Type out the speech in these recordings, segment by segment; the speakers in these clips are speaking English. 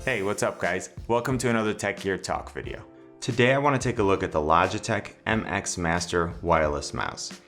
Hey, what's up guys? Welcome to another Tech Gear Talk video. Today I want to take a look at the Logitech MX Master wireless mouse.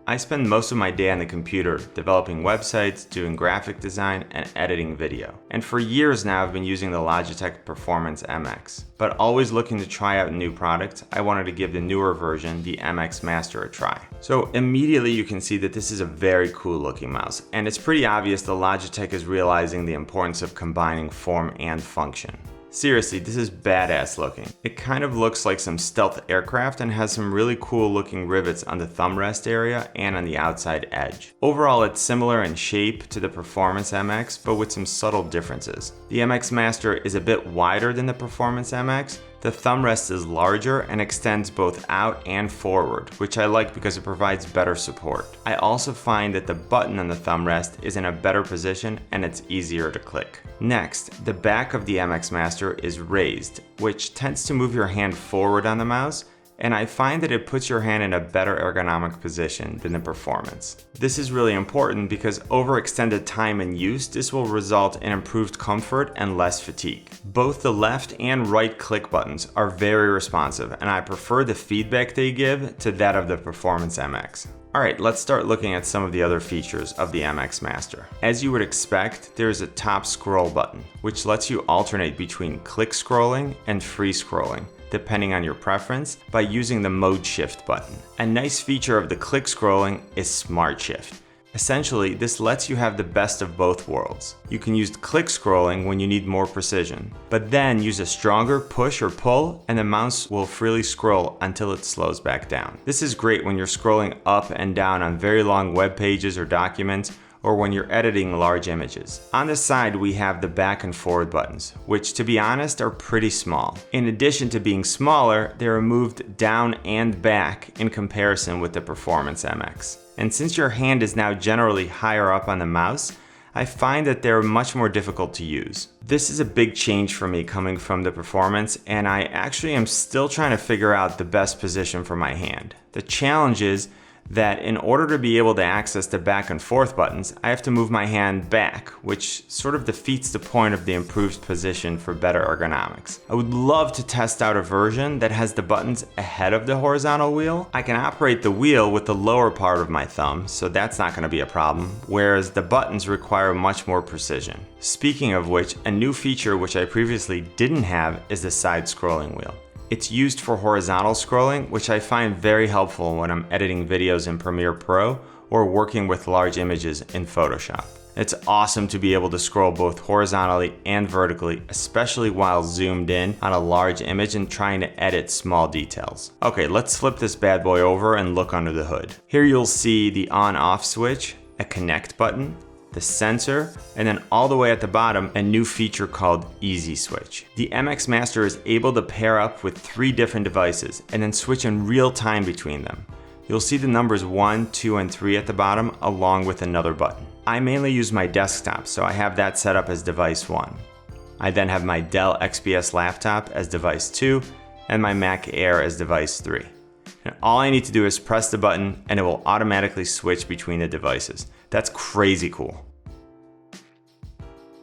I spend most of my day on the computer developing websites, doing graphic design, and editing video. And for years now I've been using the Logitech Performance MX. But always looking to try out new products, I wanted to give the newer version, the MX Master, a try. So immediately you can see that this is a very cool looking mouse. And it's pretty obvious the Logitech is realizing the importance of combining form and function. Seriously, this is badass looking. It kind of looks like some stealth aircraft and has some really cool looking rivets on the thumb rest area and on the outside edge. Overall, it's similar in shape to the Performance MX, but with some subtle differences. The MX Master is a bit wider than the Performance MX. The thumb rest is larger and extends both out and forward, which I like because it provides better support. I also find that the button on the thumb rest is in a better position and it's easier to click. Next, the back of the MX Master is raised, which tends to move your hand forward on the mouse, and I find that it puts your hand in a better ergonomic position than the Performance. This is really important because over extended time and use, this will result in improved comfort and less fatigue. Both the left and right click buttons are very responsive, and I prefer the feedback they give to that of the Performance MX. Alright, let's start looking at some of the other features of the MX Master. As you would expect, there is a top scroll button, which lets you alternate between click scrolling and free scrolling, depending on your preference, by using the mode shift button. A nice feature of the click scrolling is smart shift. Essentially, this lets you have the best of both worlds. You can use click scrolling when you need more precision, but then use a stronger push or pull and the mouse will freely scroll until it slows back down. This is great when you're scrolling up and down on very long web pages or documents, or when you're editing large images. On the side, we have the back and forward buttons, which to be honest are pretty small. In addition to being smaller, they are moved down and back in comparison with the Performance MX. And since your hand is now generally higher up on the mouse, I find that they're much more difficult to use. This is a big change for me coming from the Performance, and I actually am still trying to figure out the best position for my hand. The challenge is that in order to be able to access the back and forth buttons, I have to move my hand back, which sort of defeats the point of the improved position for better ergonomics. I would love to test out a version that has the buttons ahead of the horizontal wheel. I can operate the wheel with the lower part of my thumb, so that's not going to be a problem, whereas the buttons require much more precision. Speaking of which, a new feature which I previously didn't have is the side scrolling wheel. It's used for horizontal scrolling, which I find very helpful when I'm editing videos in Premiere Pro or working with large images in Photoshop. It's awesome to be able to scroll both horizontally and vertically, especially while zoomed in on a large image and trying to edit small details. Okay, let's flip this bad boy over and look under the hood. Here you'll see the on-off switch, a connect button, the sensor, and then all the way at the bottom, a new feature called Easy Switch. The MX Master is able to pair up with 3 different devices and then switch in real time between them. You'll see the numbers 1, 2, and 3 at the bottom along with another button. I mainly use my desktop, so I have that set up as device 1. I then have my Dell XPS laptop as device 2 and my Mac Air as device 3. And all I need to do is press the button and it will automatically switch between the devices. That's crazy cool.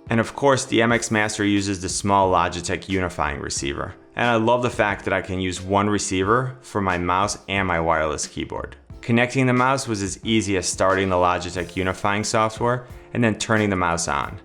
And of course, the MX Master uses the small Logitech unifying receiver. And I love the fact that I can use one receiver for my mouse and my wireless keyboard. Connecting the mouse was as easy as starting the Logitech unifying software and then turning the mouse on.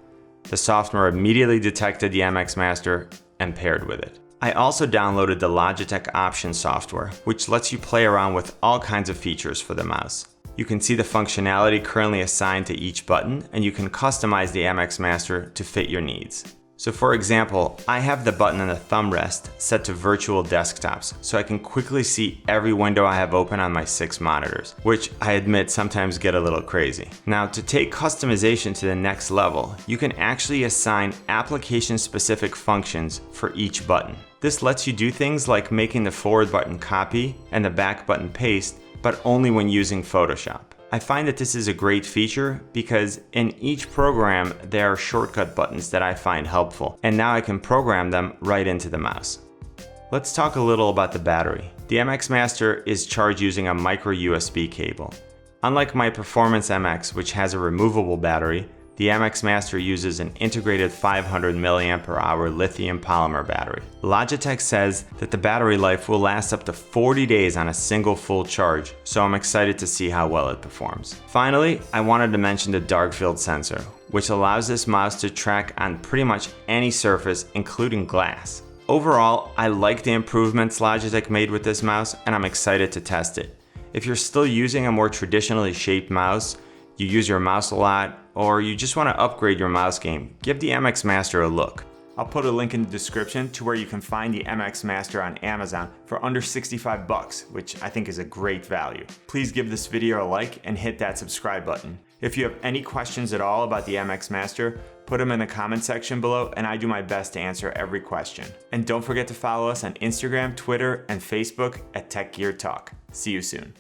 The software immediately detected the MX Master and paired with it. I also downloaded the Logitech Options software, which lets you play around with all kinds of features for the mouse. You can see the functionality currently assigned to each button, and you can customize the MX Master to fit your needs. So for example, I have the button on the thumb rest set to virtual desktops, so I can quickly see every window I have open on my 6 monitors, which I admit sometimes get a little crazy. Now, to take customization to the next level, you can actually assign application-specific functions for each button. This lets you do things like making the forward button copy and the back button paste, but only when using Photoshop. I find that this is a great feature because in each program there are shortcut buttons that I find helpful, and now I can program them right into the mouse. Let's talk a little about the battery. The MX Master is charged using a micro USB cable. Unlike my Performance MX, which has a removable battery, The MX Master uses an integrated 500 mAh lithium polymer battery. Logitech says that the battery life will last up to 40 days on a single full charge, so I'm excited to see how well it performs. Finally, I wanted to mention the dark field sensor, which allows this mouse to track on pretty much any surface, including glass. Overall, I like the improvements Logitech made with this mouse, and I'm excited to test it. If you're still using a more traditionally shaped mouse, you use your mouse a lot, or you just want to upgrade your mouse game, give the MX Master a look. I'll put a link in the description to where you can find the MX Master on Amazon for under 65 bucks, which I think is a great value. Please give this video a like and hit that subscribe button. If you have any questions at all about the MX Master, put them in the comment section below and I do my best to answer every question. And don't forget to follow us on Instagram, Twitter, and Facebook at Tech Gear Talk. See you soon.